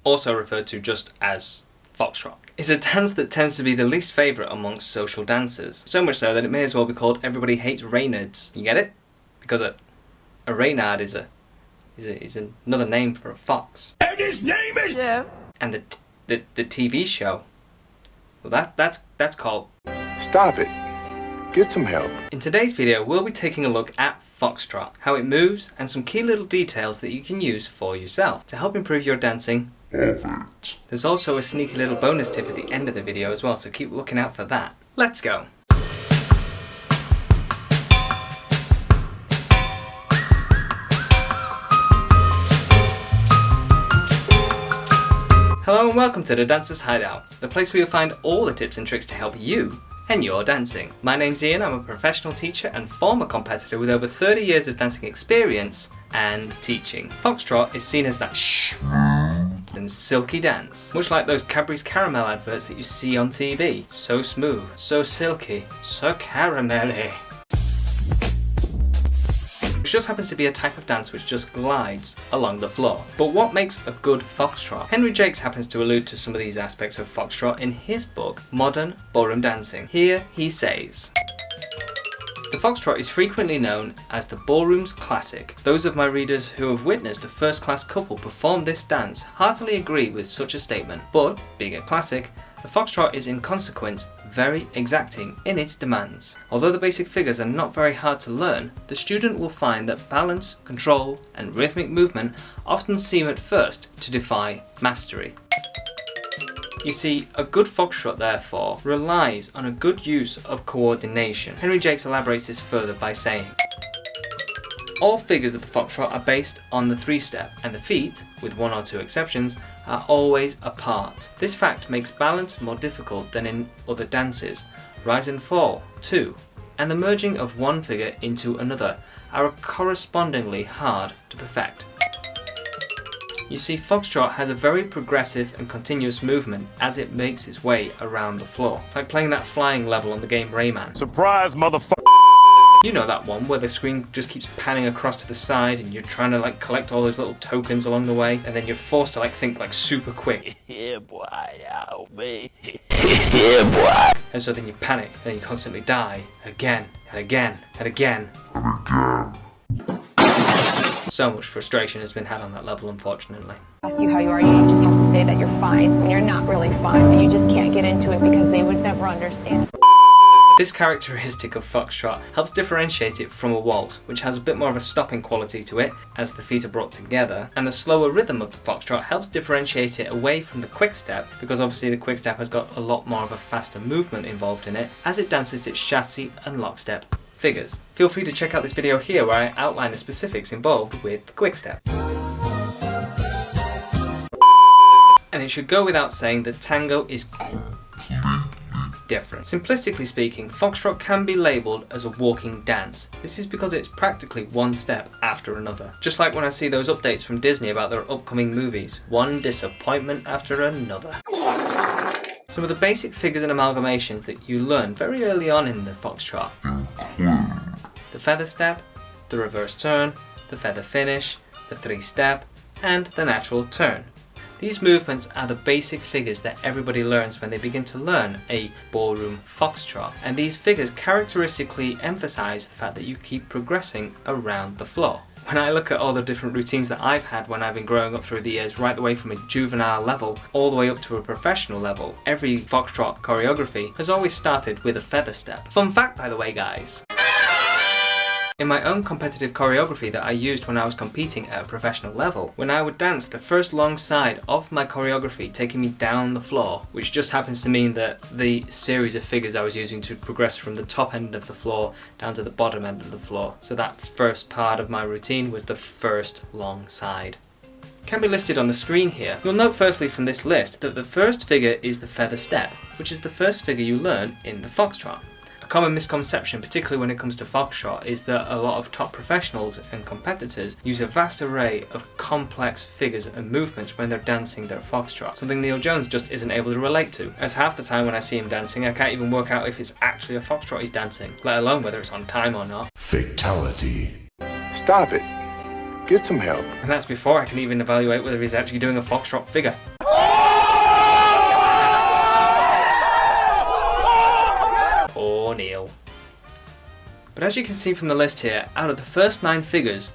Also referred to just as Foxtrot, is a dance that tends to be the least favourite amongst social dancers. So much so that it may as well be called Everybody Hates Reynards. You get it? Because a Reynard is another name for a fox. And his name is... Yeah. And the TV show, well that's called... Stop it. Get some help. In today's video, we'll be taking a look at Foxtrot, how it moves, and some key little details that you can use for yourself to help improve your dancing. There's also a sneaky little bonus tip at the end of the video as well, so keep looking out for that. Let's go! Hello and welcome to the Dancer's Hideout, the place where you'll find all the tips and tricks to help you and your dancing. My name's Ian, I'm a professional teacher and former competitor with over 30 years of dancing experience and teaching. Foxtrot is seen as that and silky dance, much like those Cadbury's caramel adverts that you see on TV. So smooth, so silky, so caramelly. Which just happens to be a type of dance which just glides along the floor. But what makes a good Foxtrot? Henry Jacques happens to allude to some of these aspects of Foxtrot in his book, Modern Ballroom Dancing. Here he says, the Foxtrot is frequently known as the ballroom's classic. Those of my readers who have witnessed a first-class couple perform this dance heartily agree with such a statement. But, being a classic, the Foxtrot is in consequence very exacting in its demands. Although the basic figures are not very hard to learn, the student will find that balance, control, and rhythmic movement often seem at first to defy mastery. You see, a good Foxtrot, therefore, relies on a good use of coordination. Henry Jacques elaborates this further by saying, all figures of the Foxtrot are based on the three-step, and the feet, with one or two exceptions, are always apart. This fact makes balance more difficult than in other dances. Rise and fall, too, and the merging of one figure into another are correspondingly hard to perfect. You see, Foxtrot has a very progressive and continuous movement as it makes its way around the floor, like playing that flying level on the game Rayman. Surprise, motherfucker! You know that one where the screen just keeps panning across to the side and you're trying to like collect all those little tokens along the way, and then you're forced to like think like super quick. Yeah, boy, ow, me. Yeah, boy. And so then you panic and you constantly die again and again and again. So much frustration has been had on that level, unfortunately. Ask you how you are, you just have to say that you're fine when you're not really fine, but you just can't get into it because they would never understand. This characteristic of Foxtrot helps differentiate it from a waltz, which has a bit more of a stopping quality to it as the feet are brought together, and the slower rhythm of the Foxtrot helps differentiate it away from the quick step, because obviously the quick step has got a lot more of a faster movement involved in it as it dances its chassé and lockstep figures. Feel free to check out this video here where I outline the specifics involved with the quick step. And it should go without saying that tango is different. Simplistically speaking, Foxtrot can be labelled as a walking dance. This is because it's practically one step after another. Just like when I see those updates from Disney about their upcoming movies. One disappointment after another. Some of the basic figures and amalgamations that you learn very early on in the Foxtrot. The feather step, the reverse turn, the feather finish, the three-step, and the natural turn. These movements are the basic figures that everybody learns when they begin to learn a ballroom Foxtrot, and these figures characteristically emphasize the fact that you keep progressing around the floor. When I look at all the different routines that I've had when I've been growing up through the years, right the way from a juvenile level all the way up to a professional level, every Foxtrot choreography has always started with a feather step. Fun fact, by the way, guys. In my own competitive choreography that I used when I was competing at a professional level, when I would dance the first long side of my choreography taking me down the floor, which just happens to mean that the series of figures I was using to progress from the top end of the floor down to the bottom end of the floor. So that first part of my routine was the first long side. Can be listed on the screen here. You'll note firstly from this list that the first figure is the feather step, which is the first figure you learn in the Foxtrot. A A common misconception, particularly when it comes to foxtrot, is that a lot of top professionals and competitors use a vast array of complex figures and movements when they're dancing their foxtrot, something Neil Jones just isn't able to relate to, as half the time when I see him dancing I can't even work out if it's actually a foxtrot he's dancing, let alone whether it's on time or not. Fatality. Stop it. Get some help. And that's before I can even evaluate whether he's actually doing a foxtrot figure. Poor Neil. But as you can see from the list here, out of the first 9 figures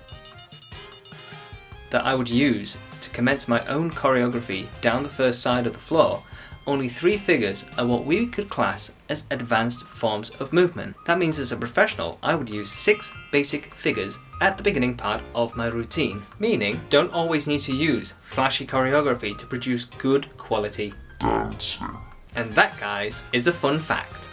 that I would use to commence my own choreography down the first side of the floor, only 3 figures are what we could class as advanced forms of movement. That means as a professional, I would use 6 basic figures at the beginning part of my routine, meaning don't always need to use flashy choreography to produce good quality dancing. And that, guys, is a fun fact.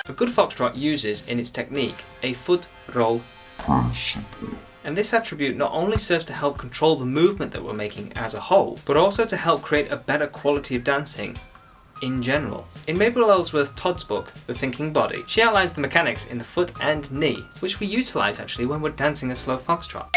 A good foxtrot uses in its technique a foot roll principle. And this attribute not only serves to help control the movement that we're making as a whole, but also to help create a better quality of dancing in general. In Mabel Elsworth Todd's book, The Thinking Body, she outlines the mechanics in the foot and knee, which we utilise actually when we're dancing a slow foxtrot.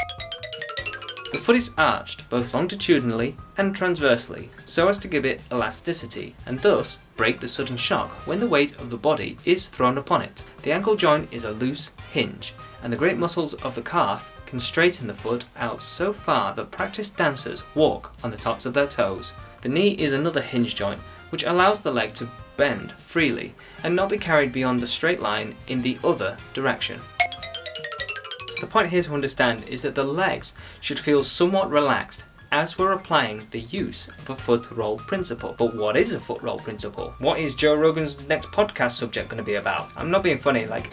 The foot is arched both longitudinally and transversely so as to give it elasticity and thus break the sudden shock when the weight of the body is thrown upon it. The ankle joint is a loose hinge and the great muscles of the calf can straighten the foot out so far that practiced dancers walk on the tops of their toes. The knee is another hinge joint which allows the leg to bend freely and not be carried beyond the straight line in the other direction. So the point here to understand is that the legs should feel somewhat relaxed as we're applying the use of a foot roll principle. But what is a foot roll principle? What is Joe Rogan's next podcast subject going to be about? I'm not being funny, like...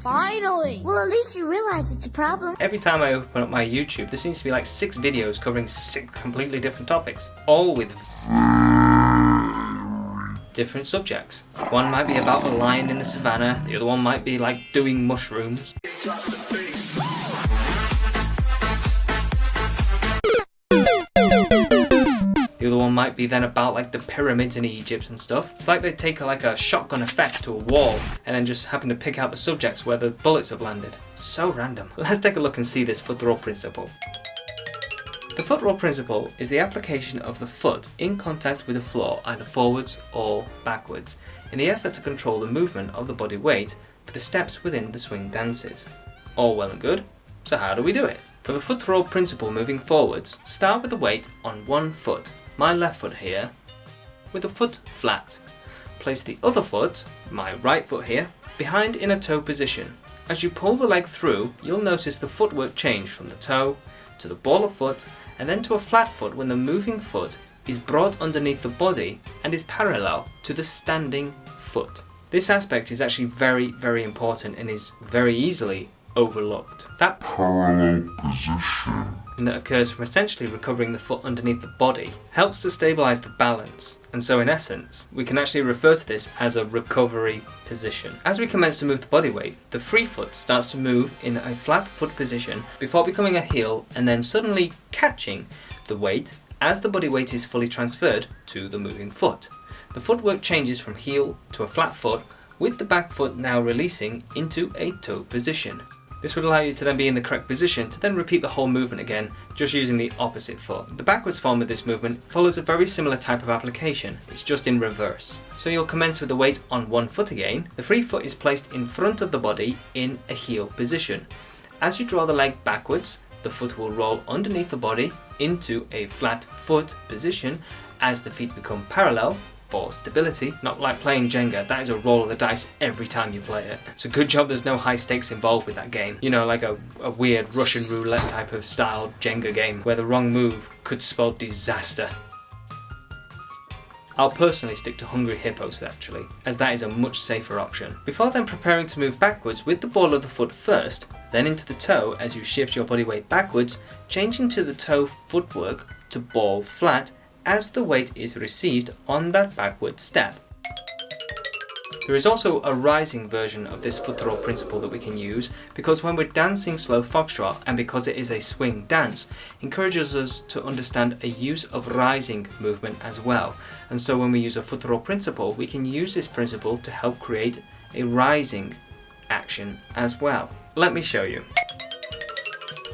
Finally! Well, at least you realize it's a problem. Every time I open up my YouTube, there seems to be like 6 videos covering 6 completely different topics, all with different subjects. One might be about a lion in the savannah, the other one might be like doing mushrooms. The other one might be then about like the pyramids in Egypt and stuff. It's like they take like a shotgun effect to a wall and then just happen to pick out the subjects where the bullets have landed. So random. Let's take a look and see this foot roll principle. The foot roll principle is the application of the foot in contact with the floor either forwards or backwards in the effort to control the movement of the body weight for the steps within the swing dances. All well and good, so how do we do it? For the foot roll principle moving forwards, start with the weight on one foot, my left foot here, with the foot flat. Place the other foot, my right foot here, behind in a toe position. As you pull the leg through, you'll notice the footwork change from the toe to the ball of foot and then to a flat foot when the moving foot is brought underneath the body and is parallel to the standing foot. This aspect is actually very, very important and is very easily overlooked. That parallel position that occurs from essentially recovering the foot underneath the body helps to stabilize the balance, and so in essence we can actually refer to this as a recovery position. As we commence to move the body weight, the free foot starts to move in a flat foot position before becoming a heel and then suddenly catching the weight as the body weight is fully transferred to the moving foot. The footwork changes from heel to a flat foot with the back foot now releasing into a toe position. This would allow you to then be in the correct position to then repeat the whole movement again, just using the opposite foot. The backwards form of this movement follows a very similar type of application, it's just in reverse. So you'll commence with the weight on one foot again, the free foot is placed in front of the body in a heel position. As you draw the leg backwards, the foot will roll underneath the body into a flat foot position as the feet become parallel for stability. Not like playing Jenga, that is a roll of the dice every time you play it. It's a good job there's no high stakes involved with that game. You know, like a weird Russian roulette type of style Jenga game where the wrong move could spell disaster. I'll personally stick to Hungry Hippos actually, as that is a much safer option. Before then preparing to move backwards with the ball of the foot first, then into the toe as you shift your body weight backwards, changing to the toe footwork to ball flat as the weight is received on that backward step. There is also a rising version of this FOXTROT principle that we can use, because when we're dancing slow foxtrot, and because it is a swing dance, encourages us to understand a use of rising movement as well. And so when we use a FOXTROT principle, we can use this principle to help create a rising action as well. Let me show you.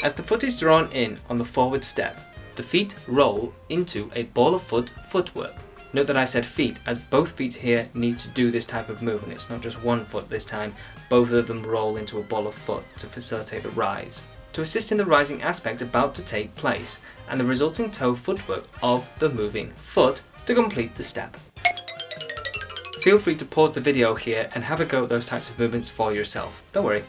As the foot is drawn in on the forward step, the feet roll into a ball of foot footwork. Note that I said feet, as both feet here need to do this type of movement. It's not just one foot this time, both of them roll into a ball of foot to facilitate the rise, to assist in the rising aspect about to take place, and the resulting toe footwork of the moving foot to complete the step. Feel free to pause the video here and have a go at those types of movements for yourself. Don't worry,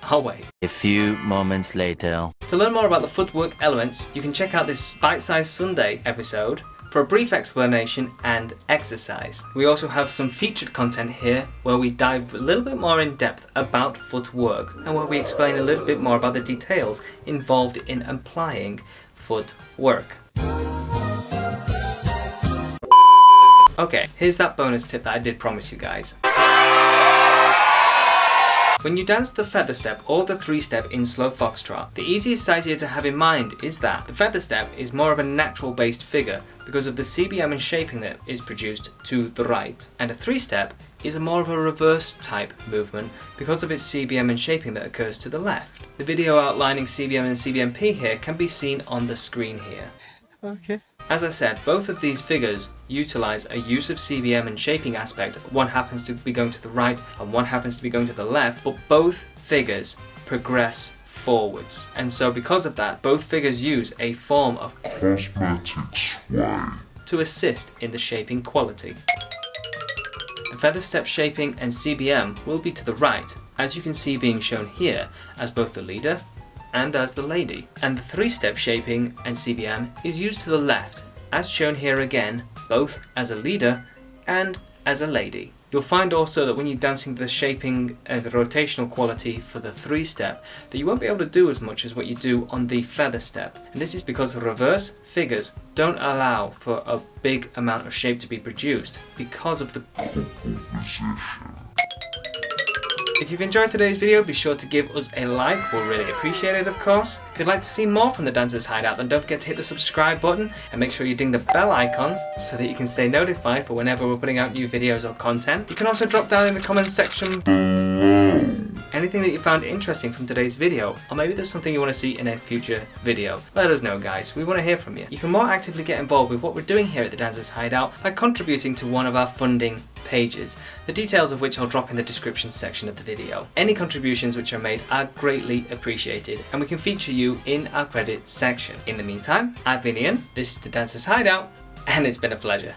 I'll wait. A few moments later. To learn more about the footwork elements, you can check out this Bite-Sized Sunday episode for a brief explanation and exercise. We also have some featured content here where we dive a little bit more in depth about footwork and where we explain a little bit more about the details involved in applying footwork. Okay, here's that bonus tip that I did promise you guys. When you dance the feather step or the 3-step in slow foxtrot, the easiest idea to have in mind is that the feather step is more of a natural based figure because of the CBM and shaping that is produced to the right, and a 3-step is more of a reverse type movement because of its CBM and shaping that occurs to the left. The video outlining CBM and CBMP here can be seen on the screen here. Okay. As I said, both of these figures utilize a use of CBM and shaping aspect. One happens to be going to the right and one happens to be going to the left, but both figures progress forwards. And so because of that, both figures use a form of cosmetic sway to assist in the shaping quality. The feather step shaping and CBM will be to the right, as you can see being shown here as both the leader and as the lady, and the 3-step shaping and CBM is used to the left, as shown here again, both as a leader and as a lady. You'll find also that when you're dancing the shaping and the rotational quality for the 3-step, that you won't be able to do as much as what you do on the feather step. And this is because the reverse figures don't allow for a big amount of shape to be produced because of the position. If you've enjoyed today's video, be sure to give us a like, we'll really appreciate it of course. If you'd like to see more from the Dancers Hideout, then don't forget to hit the subscribe button and make sure you ding the bell icon so that you can stay notified for whenever we're putting out new videos or content. You can also drop down in the comments section anything that you found interesting from today's video, or maybe there's something you want to see in a future video. Let us know guys, we want to hear from you. You can more actively get involved with what we're doing here at the Dancers Hideout by contributing to one of our funding pages, the details of which I'll drop in the description section of the video. Any contributions which are made are greatly appreciated and we can feature you in our credit section. In the meantime, I've been Ian, this is the Dancers Hideout, and it's been a pleasure.